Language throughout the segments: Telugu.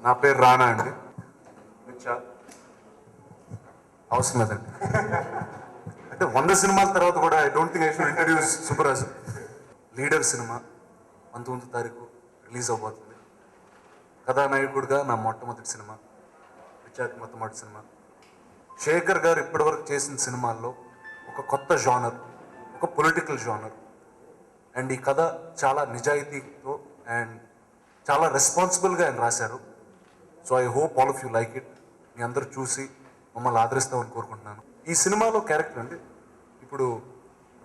నా పేరు రానా అండి. అవసరం లేదండి. అంటే 100 సినిమాల తర్వాత కూడా I don't think I should introduce Subbaraju. Leader సినిమా 19వ తారీఖు రిలీజ్ అవబోతుంది. కథానాయకుడిగా నా మొట్టమొదటి సినిమా, విచాక్ మొట్టమొదటి సినిమా. శేఖర్ గారు ఇప్పటివరకు చేసిన సినిమాల్లో ఒక కొత్త జానర్, ఒక పొలిటికల్ జానర్. అండ్ ఈ కథ చాలా నిజాయితీతో అండ్ చాలా రెస్పాన్సిబుల్గా ఆయన రాశారు. So I hope all of you like it. మీ అందరూ చూసి మమ్మల్ని ఆదరిస్తామని కోరుకుంటున్నాను. ఈ సినిమాలో క్యారెక్టర్ అండి, ఇప్పుడు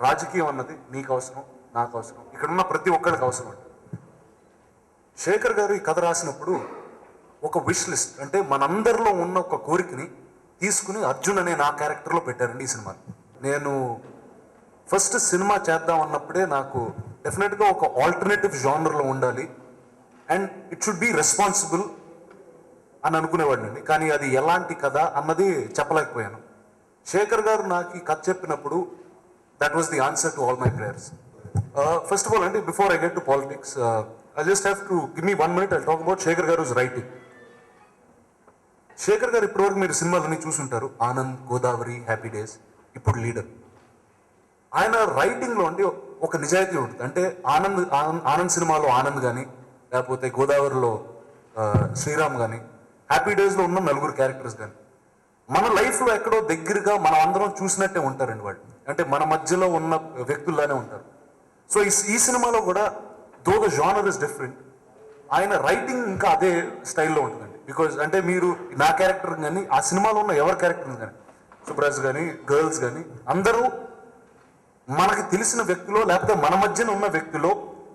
రాజకీయం అన్నది మీకు అవసరం, నాకు అవసరం, ఇక్కడ ఉన్న ప్రతి ఒక్కరికి అవసరం అండి. శేఖర్ గారు ఈ కథ రాసినప్పుడు ఒక విష్ లిస్ట్, అంటే మనందరిలో ఉన్న ఒక కోరికని తీసుకుని అర్జున్ అనే నా క్యారెక్టర్లో పెట్టారండి ఈ సినిమాని. నేను ఫస్ట్ సినిమా చేద్దాం అన్నప్పుడే నాకు డెఫినెట్గా ఒక ఆల్టర్నేటివ్ జానర్లో ఉండాలి and it should be responsible అని అనుకునేవాడిని. కానీ అది ఎలాంటి కథ అన్నది చెప్పలేకపోయాను. శేఖర్ గారు నాకు ఈ కథ చెప్పినప్పుడు that was the answer to all my prayers. First of all అండి, before I get to politics, I just have to give me 1 minute. I talk about Shekhar గారు రైటింగ్. శేఖర్ గారు ఇప్పటివరకు మీరు సినిమాలన్నీ చూసుంటారు, ఆనంద్, గోదావరి, హ్యాపీ డేస్, ఇప్పుడు లీడర్. ఆయన రైటింగ్లో అండి ఒక నిజాయితీ ఉంటుంది. అంటే ఆనంద్ సినిమాలో ఆనంద్ కానీ, లేకపోతే గోదావరిలో శ్రీరామ్ కానీ, హ్యాపీ డేస్లో ఉన్న 4 క్యారెక్టర్స్ కానీ మన లైఫ్లో ఎక్కడో దగ్గరగా మనం అందరం చూసినట్టే ఉంటారండి వాళ్ళు. అంటే మన మధ్యలో ఉన్న వ్యక్తుల్లానే ఉంటారు. సో ఈ సినిమాలో కూడా though the genre is different, ఆయన రైటింగ్ ఇంకా అదే స్టైల్లో ఉంటుందండి. బికాజ్ అంటే మీరు నా క్యారెక్టర్ కానీ, ఆ సినిమాలో ఉన్న ఎవరి క్యారెక్టర్ కానీ, సుబ్రాజ్ కానీ, గర్ల్స్ కానీ, అందరూ మనకి తెలిసిన వ్యక్తిలో లేకపోతే మన మధ్యన ఉన్న వ్యక్తిలో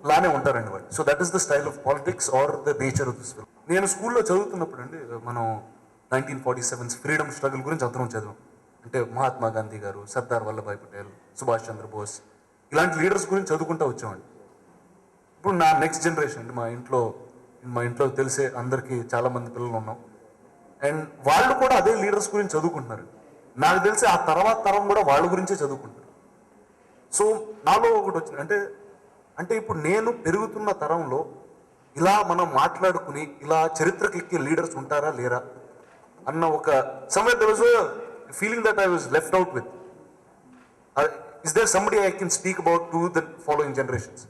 లానే ఉంటారండి వాళ్ళు. So that is the style of politics or the nature of this film. నేను స్కూల్లో చదువుతున్నప్పుడు అండి, మనం 1947 ఫ్రీడమ్ స్ట్రగుల్ గురించి అందరం చదివాం. అంటే మహాత్మా గాంధీ గారు, సర్దార్ వల్లభాయ్ పటేల్, సుభాష్ చంద్రబోస్, ఇలాంటి లీడర్స్ గురించి చదువుకుంటూ వచ్చామండి. ఇప్పుడు నా నెక్స్ట్ జనరేషన్ అండి, మా ఇంట్లో తెలిసే అందరికీ చాలామంది పిల్లలు ఉన్నాం. అండ్ వాళ్ళు కూడా అదే లీడర్స్ గురించి చదువుకుంటున్నారు. నాకు తెలిసి ఆ తర్వాత తరం కూడా వాళ్ళ గురించే చదువుకుంటారు. సో నాలో ఒకటి వచ్చింది, అంటే ఇప్పుడు నేను పెరుగుతున్న తరంలో ఇలా మనం మాట్లాడుకుని ఇలా చరిత్రకి ఎక్కే లీడర్స్ ఉంటారా లేరా అన్న ఒక somewhere there was a feeling that I was left out with. Is there somebody I can speak about to the following generations?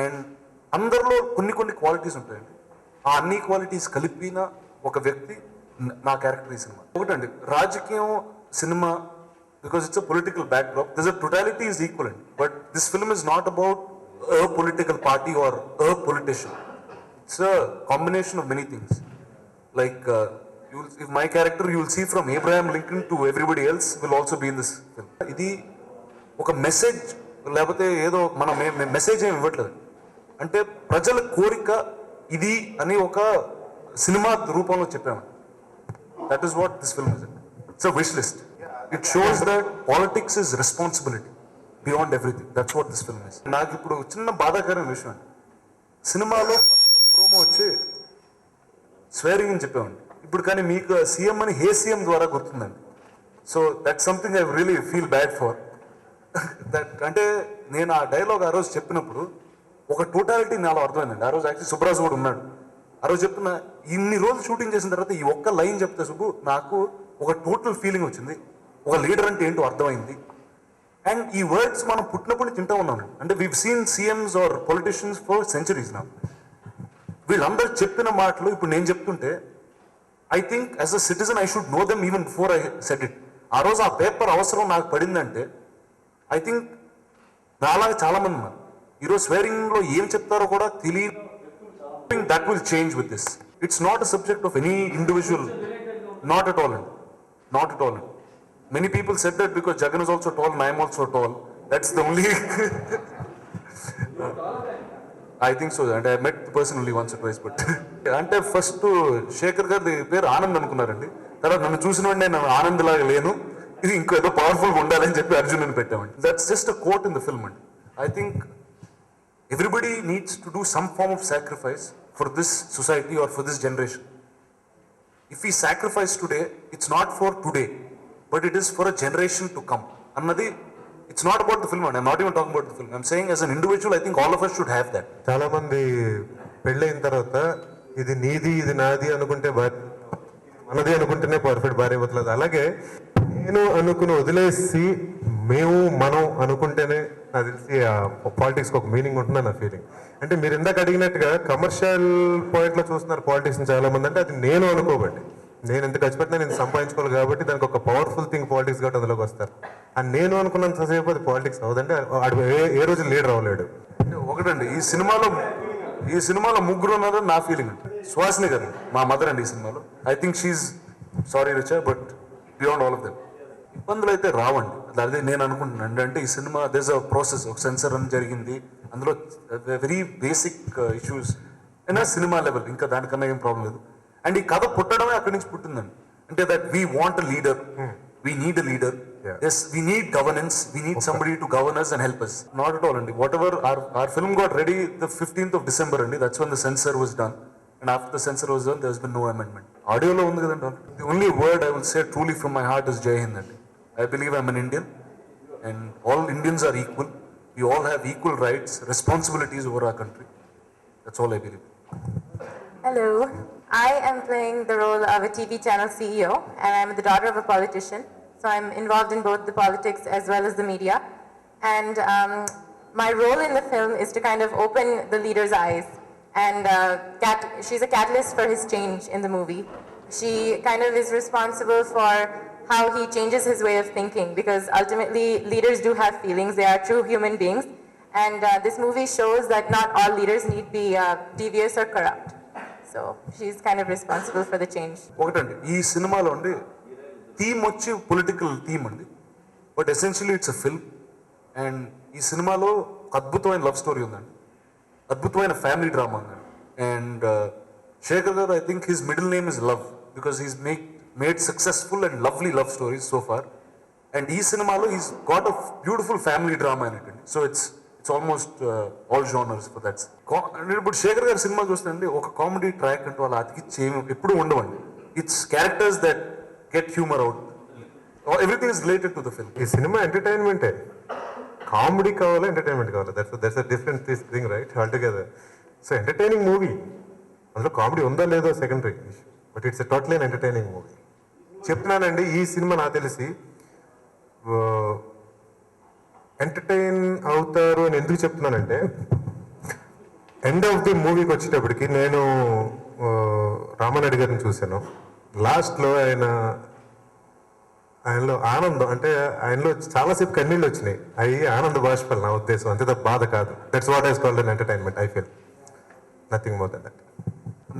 And అందరిలో కొన్ని క్వాలిటీస్ ఉంటాయండి. ఆ అన్ని క్వాలిటీస్ కలిపిన ఒక వ్యక్తి నా క్యారెక్టర్ ఈ సినిమా. ఒకటండి, రాజకీయం cinema, because it's a political backdrop, there's a totality is equivalent, but this film is not about a political party or a politician. It's a combination of many things. Like if my character you will see from Abraham Lincoln to everybody else will also be in this film. ఇది ఒక మెసేజ్ లేకపోతే ఏదో మనం మెసేజ్ ఏమి ఇవ్వట్లేదు, అంటే ప్రజల కోరిక ఇది అని ఒక సినిమా రూపంలో చెప్పాము. That is what this film is. It's a wish list. It shows that politics is responsibility beyond everything. That's what this film is. నాకు ఇప్పుడు చిన్న బాధాకరమైన విషయం అండి, సినిమాలో ఫస్ట్ ప్రోమో వచ్చి స్వేరింగ్ అని చెప్పామండి. ఇప్పుడు కానీ మీకు సీఎం అని హే సీఎం ద్వారా గుర్తుందండి. So that something I really feel bad for that. అంటే నేను ఆ డైలాగ్ ఆ రోజు చెప్పినప్పుడు ఒక టోటాలిటీ నాలో అర్థమైందండి. ఆ రోజు యాక్చువల్లీ సుబ్రాజ్ కూడా ఉన్నాడు. ఆ రోజు చెప్తున్న ఇన్ని రోజులు షూటింగ్ చేసిన తర్వాత ఈ ఒక్క లైన్ చెప్తే సుబ్బు నాకు ఒక టోటల్ ఫీలింగ్ వచ్చింది, ఒక లీడర్ అంటే ఏంటో అర్థమైంది. అండ్ ఈ వర్డ్స్ మనం పుట్టినప్పుడు తింటూ ఉన్నామండి. అంటే we've seen CMs or politicians for centuries నా. వీళ్ళందరూ చెప్పిన మాటలు ఇప్పుడు నేను చెప్తుంటే I think as a citizen I should know them even before I said it. ఆ రోజు ఆ పేపర్ అవసరం నాకు పడిందంటే ఐ థింక్ నాలాగా చాలామంది ఉన్నారు. ఈరోజు స్వేరింగ్లో ఏం చెప్తారో కూడా తెలియదు. That will change with this. It's not a subject of any individual, not at all అండి, నాట్ అట్ ఆల్ అండి. Many people said that because Jagan is also tall and I am also tall. That's the only. I think so. And I met the person only once or twice. But అంటే ఫస్ట్ శేఖర్ గారి పేరు ఆనంద్ అనుకున్నారండి. తర్వాత నన్ను చూసిన వెంటనే నేను ఆనంద్ లాగా లేను, ఇది ఇంకో ఏదో పవర్ఫుల్గా ఉండాలని చెప్పి అర్జున్ అని పెట్టామండి. That's just a quote in the film అండి. I think everybody needs to do some form of sacrifice for this society or for this generation. If ఈ sacrifice today, it's not for today, but it is for a generation to come. Annadi, it's not about the film, and I'm not even talking about the film. I'm saying as an individual, I think all of us should have that. చాలా మంది పెళ్ళైన తర్వాత ఇది నీది ఇది నాది అనుకుంటే మనది అనుకుంటేనే పర్ఫెక్ట్ భార్య అవుతుంది. అలాగే నేను అనుకుని వదిలేసి మేము మనం అనుకుంటేనే నాకు తెలిసి పాలిటిక్స్కి ఒక మీనింగ్ ఉంటుందని నా ఫీలింగ్. అంటే మీరు ఇందాక అడిగినట్టుగా కమర్షియల్ పాయింట్లో చూస్తున్నారు పాలిటిక్స్ని చాలా మంది, అంటే అది నేను అనుకోబట్టి, నేను ఎంత ఖర్చు పెట్టినా నేను సంపాదించుకోవాలి కాబట్టి దానికి ఒక పవర్ఫుల్ థింగ్ పాలిటిక్స్ కాబట్టి అందులోకి వస్తారు. అని నేను అనుకున్నంతసేపు అది పాలిటిక్స్ అవ్వదంటే వాడు ఏ రోజు లీడర్ అవ్వలేడు. ఒకటండి, ఈ సినిమాలో ముగ్గురు ఉన్నారని నా ఫీలింగ్ అండి. సుహాసిని గారు మా మదర్ అండి ఈ సినిమాలో. I think she sorry Richa but beyond all of them. ఇబ్బందులు అయితే రావండి, అదే నేను అనుకుంటున్నాను. అంటే ఈ సినిమా దేస్ అ ప్రాసెస్, ఒక సెన్సర్ అని జరిగింది, అందులో వెరీ బేసిక్ ఇష్యూస్ అయినా సినిమా లెవెల్, ఇంకా దానికన్నా ఏం ప్రాబ్లం లేదు. అండ్ ఈ కథ పుట్టడమే అక్కడి నుంచి పుట్టిందండి. అంటే that we want a leader, we need a leader, yes we need governance, we need somebody to govern us and help us. Not at all andi, whatever our film got ready the 15th of December andi, that's when the censor was done, and after the censor was done there has been no amendment. Audio lo undi kadandi. The only word I will say truly from my heart is Jai Hind andi. I believe I'm an Indian and all Indians are equal, we all have equal rights, responsibilities over our country. That's all I believe. Hello, I am playing the role of a TV channel CEO and I'm the daughter of a politician. So I'm involved in both the politics as well as the media. And my role in the film is to kind of open the leader's eyes. And she's a catalyst for his change in the movie. She kind of is responsible for how he changes his way of thinking, because ultimately leaders do have feelings, they are true human beings. And this movie shows that not all leaders need be devious or corrupt. So she's kind of responsible for the change. ఒకటండి, ఈ సినిమాలో అండి థీమ్ వచ్చి పొలిటికల్ థీమ్ అండి, but essentially it's a film. And ఈ సినిమాలో అద్భుతమైన లవ్ స్టోరీ ఉందండి, అద్భుతమైన ఫ్యామిలీ డ్రామా ఉందండి. And Shekhar garu, I think his middle name is love because he's made successful and lovely love stories so far. And ఈ సినిమాలో he's got a beautiful family drama అనేటండి. So it's almost all genres for that's. ఇప్పుడు శేఖర్ గారి సినిమా చూస్తుందండి, ఒక కామెడీ ట్రాక్ అంటూ అలా అతికిచ్చి ఎప్పుడు ఉండవండి. It's characters that get humor out. Everything is related to the film. ఈ సినిమా ఎంటర్టైన్మెంటే, కామెడీ కావాలా ఎంటర్టైన్మెంట్ కావాలా, that's a different thing right altogether. So entertaining movie, అందులో కామెడీ ఉందా లేదో secondary, but it's totally an entertaining movie. చెప్తున్నానండి, ఈ సినిమా నాకు తెలిసి ఎంటర్టైన్ అవుతారు అని ఎందుకు చెప్తున్నానంటే, ఎండ్ ఆఫ్ ది మూవీకి వచ్చేటప్పటికి నేను రామారెడ్డి గారిని చూశాను. లాస్ట్లో ఆయనలో ఆనందం, అంటే ఆయనలో చాలాసేపు కన్నీళ్ళు వచ్చినాయి, అవి ఆనంద బాష్పాలు నా ఉద్దేశం, అంతే తప్ప బాధ కాదు. That's what is called an entertainment. I feel nothing more than that.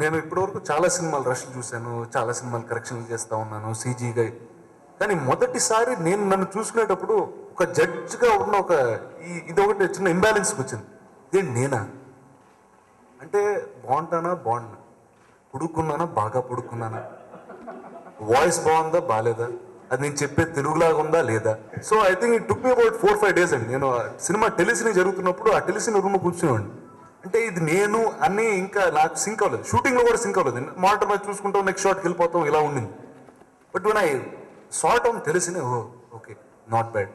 నేను ఇప్పటివరకు చాలా సినిమాలు రష్ చూశాను, చాలా సినిమాలు కరెక్షన్లు చేస్తూ ఉన్నాను సీజీగా. కానీ మొదటిసారి నేను నన్ను చూసుకునేటప్పుడు ఒక జడ్జ్గా ఉన్న ఒక ఇదొకటి చిన్న ఇంబ్యాలెన్స్కి వచ్చింది. ఇదేంటి నేనా, అంటే బాగుంటానా, పుడుకున్నానా, బాగా పుడుకున్నానా, వాయిస్ బాగుందా బాగాలేదా, అది నేను చెప్పే తెలుగులాగా ఉందా లేదా. So I think it took me about 4-5 days అండి. నేను సినిమా టెలిసిని జరుగుతున్నప్పుడు ఆ టెలిసిని రూమ్ కూర్చునేవాడిని. అంటే ఇది నేను అన్నీ ఇంకా నాకు సింక్ అవ్వలేదు, షూటింగ్లో కూడా సింక్ అవ్వలేదు. మానిటర్ మీద చూసుకుంటాం, నెక్స్ట్ షాట్కి వెళ్ళిపోతాం, ఇలా ఉండింది. But when I saw it on తెలిసిన, ఓకే నాట్ బ్యాడ్.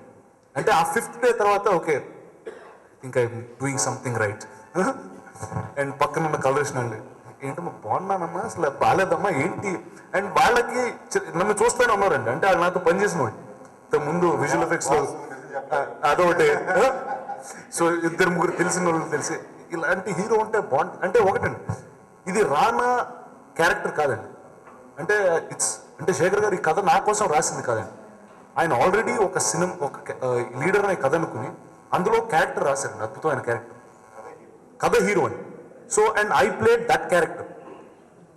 అంటే ఆ 5th day తర్వాత okay I think I'm doing something right. And పక్కన ఉన్న కలరేషన్ అండి, ఏంటమ్మా బాగున్నానమ్మా, అసలు బాగాలేదమ్మా ఏంటి. అండ్ వాళ్ళకి నన్ను చూస్తూనే ఉన్నారండి, అంటే వాళ్ళు నాతో పనిచేసిన వాడు ముందు విజువల్ ఎఫెక్ట్స్లో అదొకటి. సో 2-3 తెలిసిన వాళ్ళు తెలిసి ఇలాంటి హీరో ఉంటే బాగుంటుంది. అంటే ఒకటండి, ఇది రానా క్యారెక్టర్ కాదండి, అంటే శేఖర్ గారు ఈ కథ నా కోసం రాసింది కాదండి. ఆయన ఆల్రెడీ ఒక లీడర్ అనే కథ అనుకుని అందులో క్యారెక్టర్ రాశారండి, అద్భుతమైన క్యారెక్టర్, కథ హీరో అని. So and I played that character.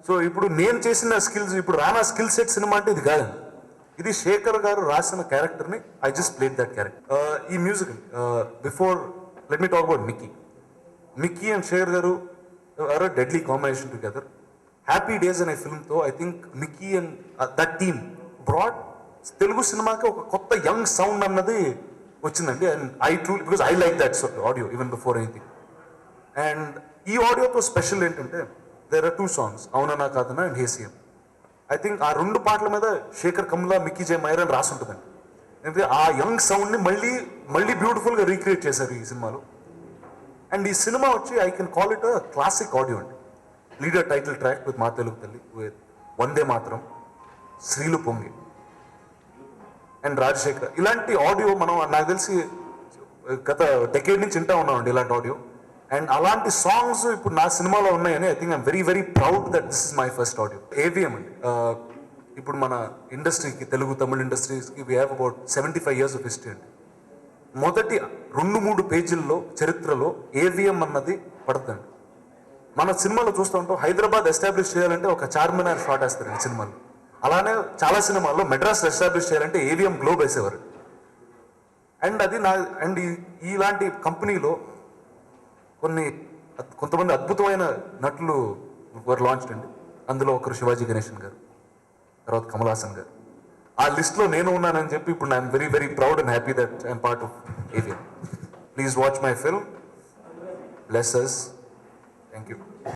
So ఇప్పుడు నేను చేసిన స్కిల్స్, ఇప్పుడు రానా స్కిల్ సెట్ సినిమా అంటే ఇది కాదండి, ఇది శేఖర్ గారు రాసిన క్యారెక్టర్ని I just played that character. ఈ music before let me talk about Mickey and Shekhar garu are a deadly combination together. Happy days అనే ఫిల్మ్తో I think Mickey and that team brought Telugu సినిమాకి ఒక కొత్త యంగ్ సౌండ్ అన్నది వచ్చిందండి. And I truly, because I like that audio even before anything. And ఈ ఆడియోతో స్పెషల్ ఏంటంటే దేర్ ఆర్ 2 songs, అవునా కాదనా అండ్ హేసియం. ఐ థింక్ ఆ 2 పాటల మీద శేఖర్ కమ్లా, మిక్కీ జే మైర్ అని రాసి ఉంటుందండి. ఎందుకంటే ఆ యంగ్ సౌండ్ని మళ్ళీ బ్యూటిఫుల్గా రీక్రియేట్ చేశారు ఈ సినిమాలో. అండ్ ఈ సినిమా వచ్చి I can call it a classic audio అండి. లీడర్ టైటిల్ ట్రాక్ విత్ మా తెలుగు తల్లి with వందే మాత్రం, శ్రీలు పొంగి అండ్ రాజశేఖర్. ఇలాంటి ఆడియో మనం నాకు తెలిసి గత డెకేడ్ నుంచి వింటా ఉన్నామండి ఇలాంటి ఆడియో. అండ్ అలాంటి సాంగ్స్ ఇప్పుడు నా సినిమాలో ఉన్నాయని I think I'm very very proud that this is my first audio. AVM అండి, ఇప్పుడు మన ఇండస్ట్రీకి, తెలుగు తమిళ ఇండస్ట్రీస్కి we have about 75 years of history అండి. మొదటి 2-3 పేజీల్లో చరిత్రలో ఏవిఎం అన్నది పడుతుంది. మన సినిమాలో చూస్తూ ఉంటాం, హైదరాబాద్ ఎస్టాబ్లిష్ చేయాలంటే ఒక చార్మినార్ షాట్ వేస్తారండి సినిమాలు. అలానే చాలా సినిమాల్లో మెడ్రాస్ ఎస్టాబ్లిష్ చేయాలంటే ఏవిఎం గ్లోబ్ వేసేవారు. అండ్ అది నా అండ్ ఇలాంటి కంపెనీలో కొంతమంది అద్భుతమైన నటులు వర్ లాంచ్డ్ అండి. అందులో ఒకరు శివాజీ గణేశన్ గారు, తర్వాత కమల్ హాసన్ గారు. ఆ లిస్ట్లో నేను ఉన్నానని చెప్పి ఇప్పుడు I'm very very proud and happy that I'm part of AVM. Please watch my film. Bless us. Thank you.